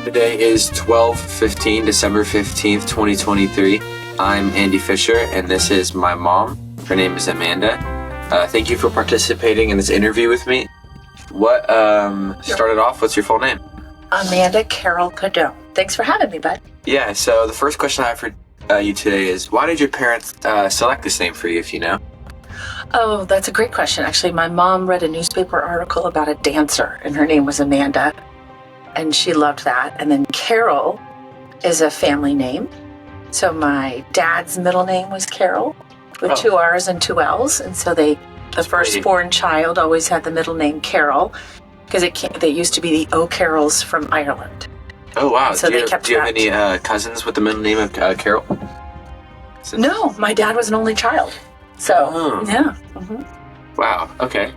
Today is 12/15, December 15th, 2023. I'm Andy Fisher, and this is my mom. Her name is Amanda. Thank you for participating in this interview with me. What started off, what's your full name? Amanda Carroll. Thanks for having me, bud. Yeah, so the first question I have for you today is, why did your parents select this name for you, if you know? Oh, that's a great question. Actually, my mom read a newspaper article about a dancer, and her name was Amanda, and she loved that. And then Carroll is a family name. So my dad's middle name was Carroll, with 2 R's and 2 L's. And so the firstborn child always had the middle name Carroll, because they used to be the O'Carrolls from Ireland. Oh, wow. So do you have any cousins with the middle name of Carroll? No, my dad was an only child. So, yeah. Mm-hmm. Wow, okay.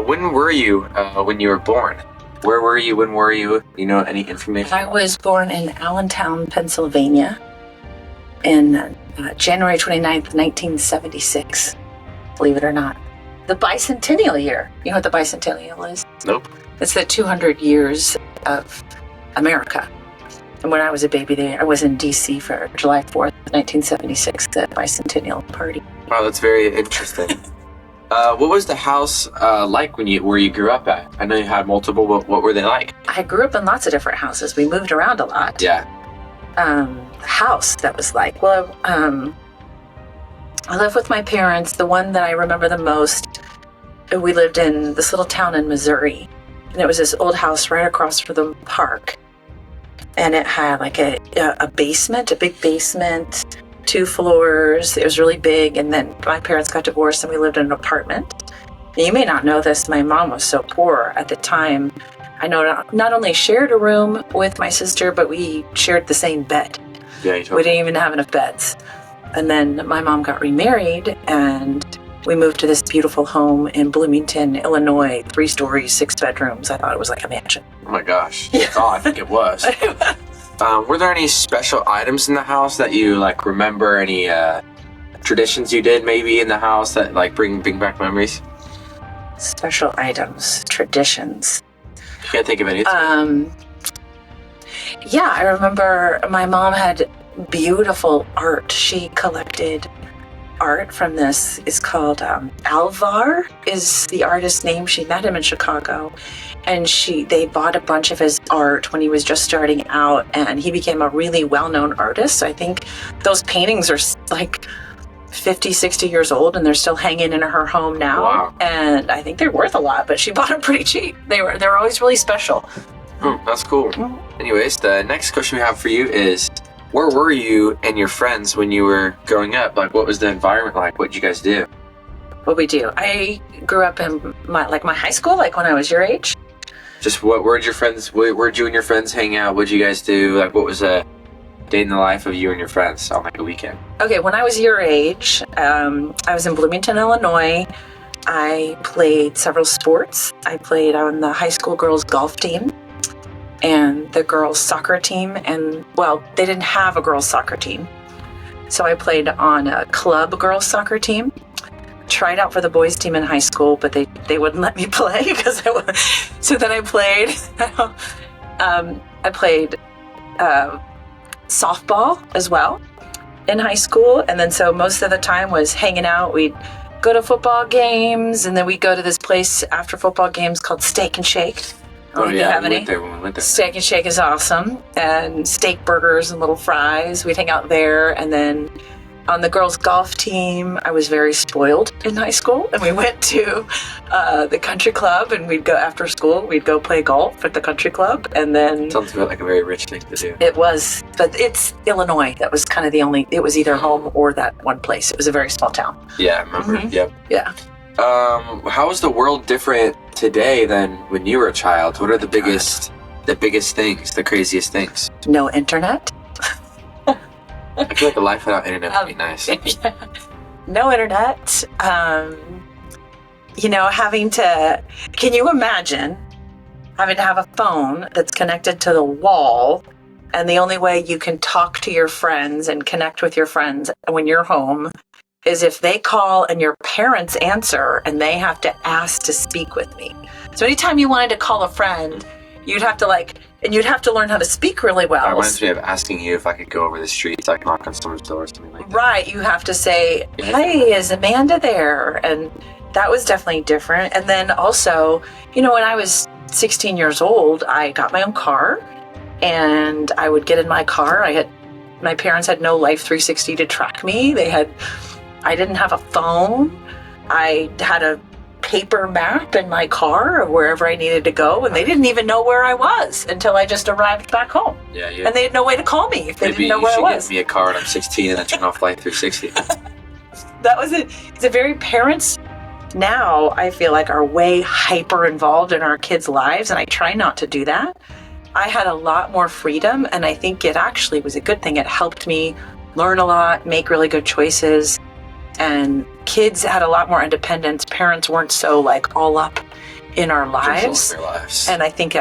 When were you when you were born? Where were you? When were you? You know, any information? I was born in Allentown, Pennsylvania in January 29th, 1976, believe it or not. The bicentennial year. You know what the bicentennial is? Nope. It's the 200 years of America. And when I was a baby, I was in D.C. for July 4th, 1976, the bicentennial party. Wow, that's very interesting. What was the house like where you grew up at? I know you had multiple, but what were they like? I grew up in lots of different houses. We moved around a lot. Yeah. House that was like, well, I lived with my parents. The one that I remember the most, we lived in this little town in Missouri. And it was this old house right across from the park. And it had like a basement, a big basement, 2 floors. It was really big. And then my parents got divorced and we lived in an apartment. And you may not know this, my mom was so poor at the time. I know not only shared a room with my sister, but we shared the same bed. Yeah, we didn't even have enough beds. And then my mom got remarried and we moved to this beautiful home in Bloomington, Illinois, 3 stories, 6 bedrooms. I thought it was like a mansion. Oh my gosh. Yeah. Oh, I think it was. Were there any special items in the house that you like remember? Any traditions you did maybe in the house that like bring back memories? Special items, traditions. You can't think of anything? Yeah, I remember my mom had beautiful art. She collected art from this. It's called Alvar is the artist's name. She met him in Chicago, and they bought a bunch of his art when he was just starting out, and he became a really well-known artist. So I think those paintings are like 50, 60 years old, and they're still hanging in her home now. Wow. And I think they're worth a lot, but she bought them pretty cheap. They're always really special. That's cool. Anyways, the next question we have for you is, where were you and your friends when you were growing up? Like, what was the environment like? What did you guys do? What we do? I grew up in my high school, like when I was your age. Just where'd you and your friends hang out? What'd you guys do? Like, what was a day in the life of you and your friends on like a weekend? Okay, when I was your age, I was in Bloomington, Illinois. I played several sports. I played on the high school girls golf team and the girls soccer team. And well, they didn't have a girls soccer team. So I played on a club girls soccer team. Tried out for the boys team in high school, but they wouldn't let me play so then I played softball as well in high school. And then so most of the time was hanging out. We'd go to football games, and then we'd go to this place after football games called Steak and Shake. We went there when we went there. Steak and Shake is awesome. And steak burgers and little fries. We'd hang out there. And then on the girls' golf team, I was very spoiled in high school. And we went to the country club, and we'd go after school. We'd go play golf at the country club. And then... Sounds like a very rich thing to do. It was. But it's Illinois. That was kind of it was either home or that one place. It was a very small town. Yeah, I remember. Mm-hmm. Yep. Yeah. How is the world different today than when you were a child? What are the biggest things, the craziest things? No internet. I feel like a life without internet would be nice. Yeah. No internet. Can you imagine having to have a phone that's connected to the wall, and the only way you can talk to your friends and connect with your friends when you're home is if they call and your parents answer and they have to ask to speak with me. So anytime you wanted to call a friend, you'd have to learn how to speak really well. That reminds me of asking you if I could go over the street, like knock on someone's door or something like that. Right. You have to say, "Hey, is Amanda there?" And that was definitely different. And then also, when I was 16 years old, I got my own car, and I would get in my car. My parents had no Life 360 to track me. I didn't have a phone. I had a paper map in my car of wherever I needed to go, and they didn't even know where I was until I just arrived back home. Yeah. And they had no way to call me if they didn't know where I was. Maybe you should get me a car when I'm 16 and then turn off Life 360. That was it. It's a very parents now, I feel like, are way hyper involved in our kids' lives, and I try not to do that. I had a lot more freedom, and I think it actually was a good thing. It helped me learn a lot, make really good choices, and kids had a lot more independence. Parents weren't so all up in our lives. And I think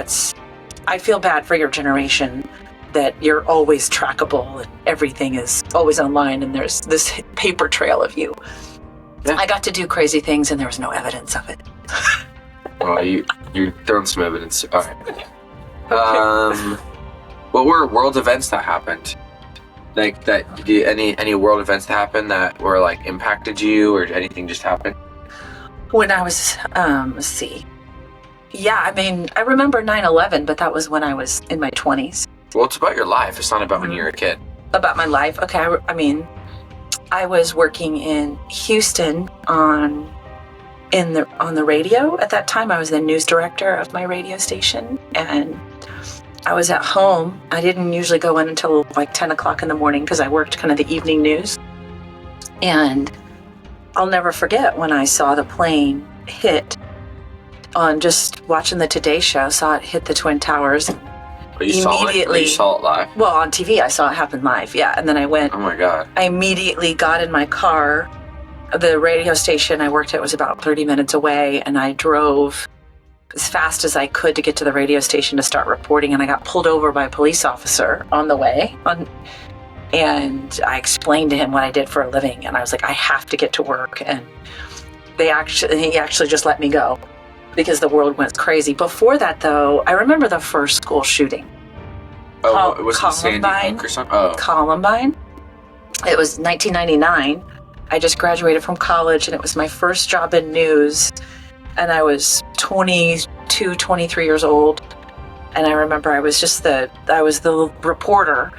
I feel bad for your generation that you're always trackable and everything is always online and there's this paper trail of you. Yeah. I got to do crazy things and there was no evidence of it. Well, you're throwing some evidence. All right. Okay. What were world events that happened? Any world events that happened that were impacted you, or anything just happened? When I was, let's see. Yeah, I remember 9/11, but that was when I was in my 20s. Well, it's about your life. It's not about when you were a kid. About my life. Okay. I was working in Houston on the radio. At that time, I was the news director of my radio station, and I was at home. I didn't usually go in until 10 o'clock in the morning because I worked kind of the evening news. And I'll never forget when I saw the plane hit on just watching the Today Show, saw it hit the Twin Towers. You saw it live? Well, on TV, I saw it happen live, yeah. And then I went. Oh my God. I immediately got in my car. The radio station I worked at was about 30 minutes away, and I drove as fast as I could to get to the radio station to start reporting, and I got pulled over by a police officer on the way. And I explained to him what I did for a living, and I was like, I have to get to work. And he actually just let me go because the world went crazy. Before that, though, I remember the first school shooting. Oh, it was Columbine or something? Oh. Columbine. It was 1999. I just graduated from college, and it was my first job in news. And I was 22, 23 years old. And I remember I was the reporter,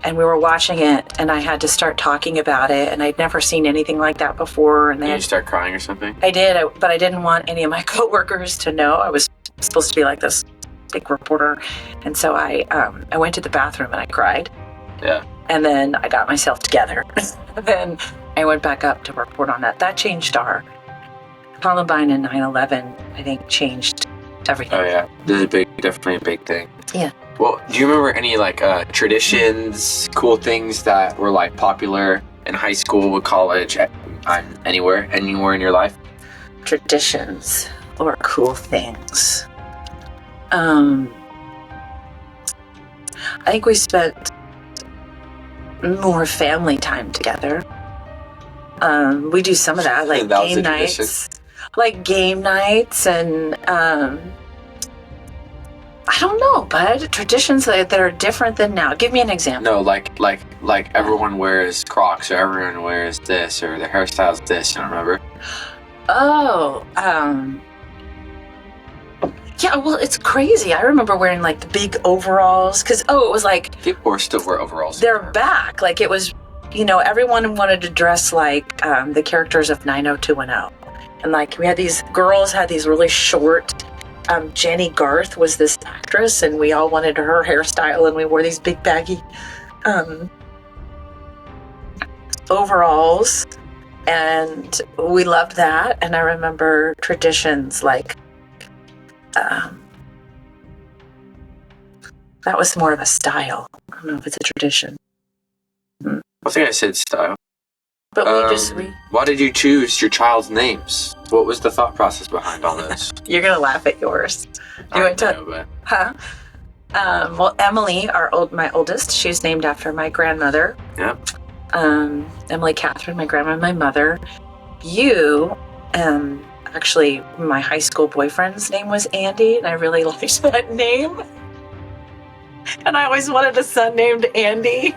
and we were watching it, and I had to start talking about it, and I'd never seen anything like that before. And did you start crying or something? I did, but I didn't want any of my coworkers to know. I was supposed to be like this big reporter. And so I went to the bathroom and I cried. Yeah. And then I got myself together. Then I went back up to report on that. That changed our Columbine and 9/11, I think, changed everything. Oh, yeah. This is definitely a big thing. Yeah. Well, do you remember any traditions, cool things that were popular in high school, college, anywhere in your life? Traditions or cool things. I think we spent more family time together. We do some of that, game nights. Game nights and I don't know, but traditions that are different than now. Give me an example. No, like everyone wears Crocs, or everyone wears this, or their hairstyle's this. You don't remember? Oh, yeah. Well, it's crazy. I remember wearing the big overalls because it was people still wear overalls. They're back. It was, everyone wanted to dress like the characters of 90210, and we had these girls had these really short. Jenny Garth was this actress, and we all wanted her hairstyle, and we wore these big baggy overalls, and we loved that. And I remember traditions that was more of a style. I don't know if it's a tradition. I think I said style. But why did you choose your child's names? What was the thought process behind all this? You're gonna laugh at yours. Huh? Well, Emily, my oldest, she's named after my grandmother. Yeah. Emily Catherine, my grandma, my mother. Actually, my high school boyfriend's name was Andy, and I really liked that name. And I always wanted a son named Andy.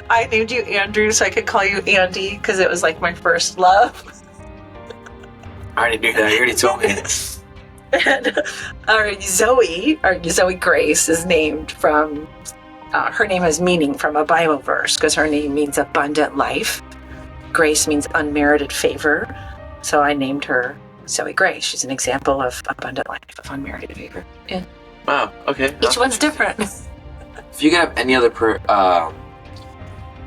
I named you Andrew so I could call you Andy because it was like my first love. I already knew that. You already told me. And our Zoe Grace is named from, her name has meaning from a Bible verse because her name means abundant life. Grace means unmerited favor. So I named her Zoe Grace. She's an example of abundant life, of unmerited favor. Yeah. Wow, okay. Each one's different. If you could have any other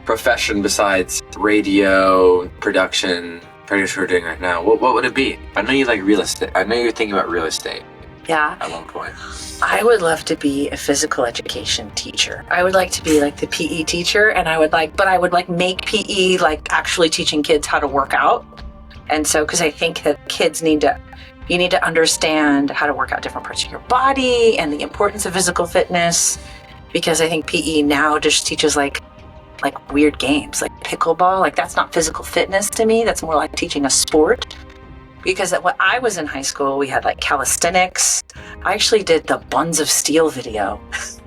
profession besides radio, production we're doing right now, what would it be? I know you like real estate. I know you're thinking about real estate. Yeah. At one point. I would love to be a physical education teacher. I would like to be like the PE teacher, and I would like make PE like actually teaching kids how to work out. And so, because I think that kids you need to understand how to work out different parts of your body and the importance of physical fitness. Because I think PE now just teaches like weird games, like pickleball. Like that's not physical fitness to me. That's more like teaching a sport. Because when I was in high school, we had like calisthenics. I actually did the Buns of Steel video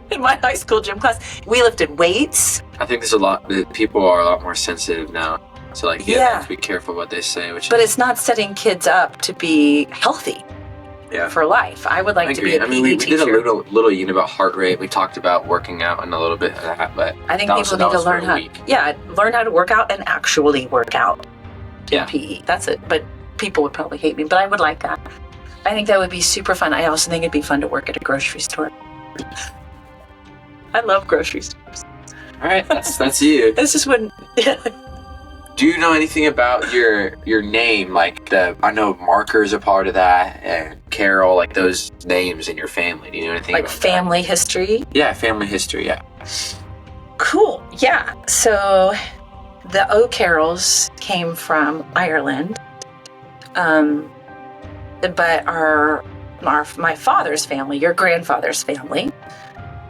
in my high school gym class. We lifted weights. I think people are a lot more sensitive now. So like, you have to be careful what they say. But it's not setting kids up to be healthy for life. I would like to be a PE we teacher. did a little unit about heart rate. We talked about working out and a little bit of that, but I think people need to learn how to work out and actually work out in PE. That's it. But people would probably hate me, but I would like that. I think that would be super fun. I also think it'd be fun to work at a grocery store. I love grocery stores. All right, that's you. This just wouldn't. Do you know anything about your name? Like I know Marker's a part of that, and Carroll, like those names in your family. Do you know anything like about family history? Yeah, family history. Yeah. Cool. Yeah. So the O'Carrolls came from Ireland, but my father's family, your grandfather's family,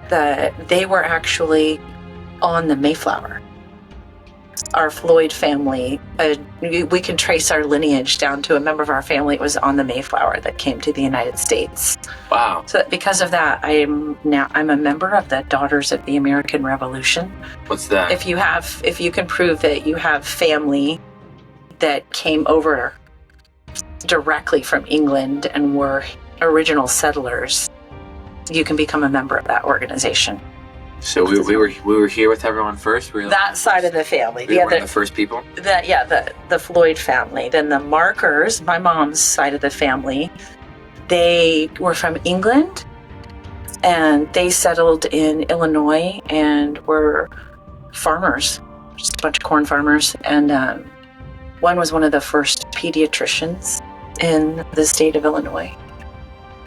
they were actually on the Mayflower. Our Floyd family, we can trace our lineage down to a member of our family. It was on the Mayflower that came to the United States. Wow. So because of that, I'm a member of the Daughters of the American Revolution. What's that? If you can prove that you have family that came over directly from England and were original settlers, you can become a member of that organization. So we were here with everyone first? That side of the family. We were the first people? The Floyd family. Then the Markers, my mom's side of the family, they were from England, and they settled in Illinois and were farmers, just a bunch of corn farmers. And one was one of the first pediatricians in the state of Illinois.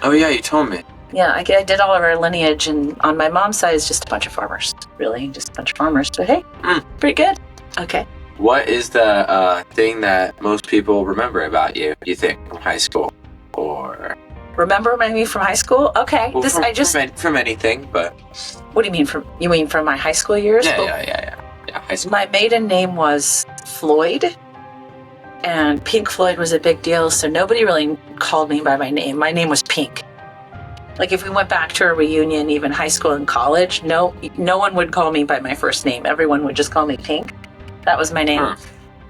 Oh yeah, you told me. Yeah, I did all of our lineage, and on my mom's side, it's just a bunch of farmers. Really, just a bunch of farmers. But hey, pretty good. Okay. What is the thing that most people remember about you think, from high school? Or remember me from high school? Okay. Well, from anything, but what do you mean from my high school years? Yeah, high school. My maiden name was Floyd, and Pink Floyd was a big deal, so nobody really called me by my name. My name was Pink. Like if we went back to a reunion, even high school and college, no one would call me by my first name. Everyone would just call me Pink. That was my name.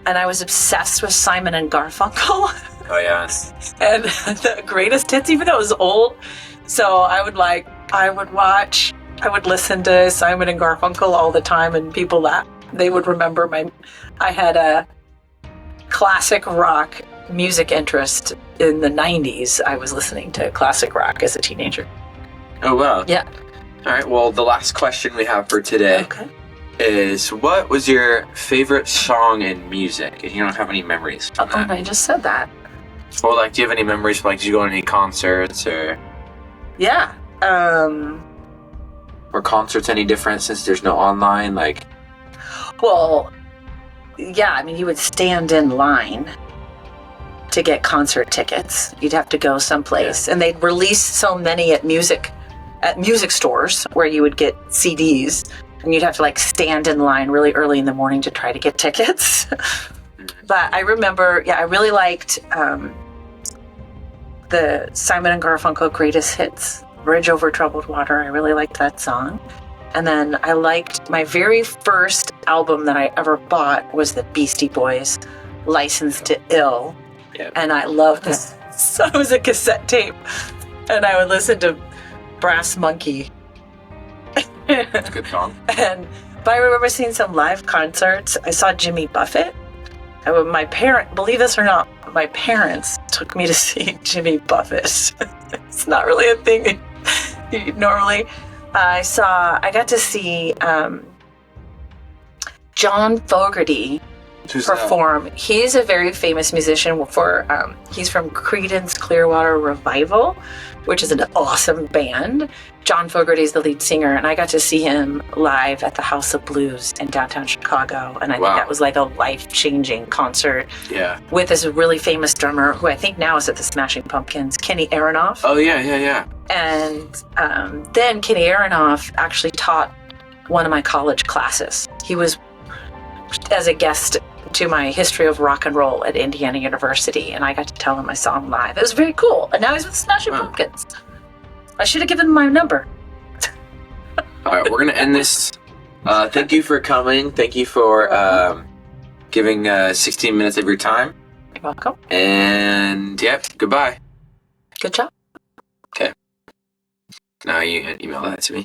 And I was obsessed with Simon and Garfunkel. Oh yeah. And the greatest hits, even though it was old. So I would listen to Simon and Garfunkel all the time, and people they would remember I had a classic rock music interest in the 90s. I was listening to classic rock as a teenager. Oh wow. Yeah. All right, well, the last question we have for today is, what was your favorite song in music? If you don't have any memories from that. I just said that. Well, like, do you have any memories from, like, did you go to any concerts or? Yeah. Were concerts any different since there's no online, like? Well, yeah, I mean, you would stand in line to get concert tickets. You'd have to go someplace, and they'd release so many at music stores where you would get CDs, and you'd have to like stand in line really early in the morning to try to get tickets. But I remember, I really liked the Simon and Garfunkel Greatest Hits. Bridge Over Troubled Water. I really liked that song. And then I liked my very first album that I ever bought was the Beastie Boys, License to Ill. Yeah. And I loved this. So it was a cassette tape. And I would listen to Brass Monkey. That's a good song. But I remember seeing some live concerts. I saw Jimmy Buffett. Believe this or not, my parents took me to see Jimmy Buffett. It's not really a thing normally. I got to see John Fogerty perform. He's a very famous musician he's from Creedence Clearwater Revival, which is an awesome band. John Fogerty is the lead singer, and I got to see him live at the House of Blues in downtown Chicago, and I think that was like a life-changing concert. Yeah. With this really famous drummer who I think now is at the Smashing Pumpkins, Kenny Aronoff. Oh, yeah. And then Kenny Aronoff actually taught one of my college classes. He was as a guest to my history of rock and roll at Indiana University, and I got to tell him I saw him live. It was very cool. And now he's with Smashing Pumpkins. I should have given him my number. All right, we're going to end this. Thank you for coming. Thank you for giving 16 minutes of your time. You're welcome. And, goodbye. Good job. Okay. Now you email that to me.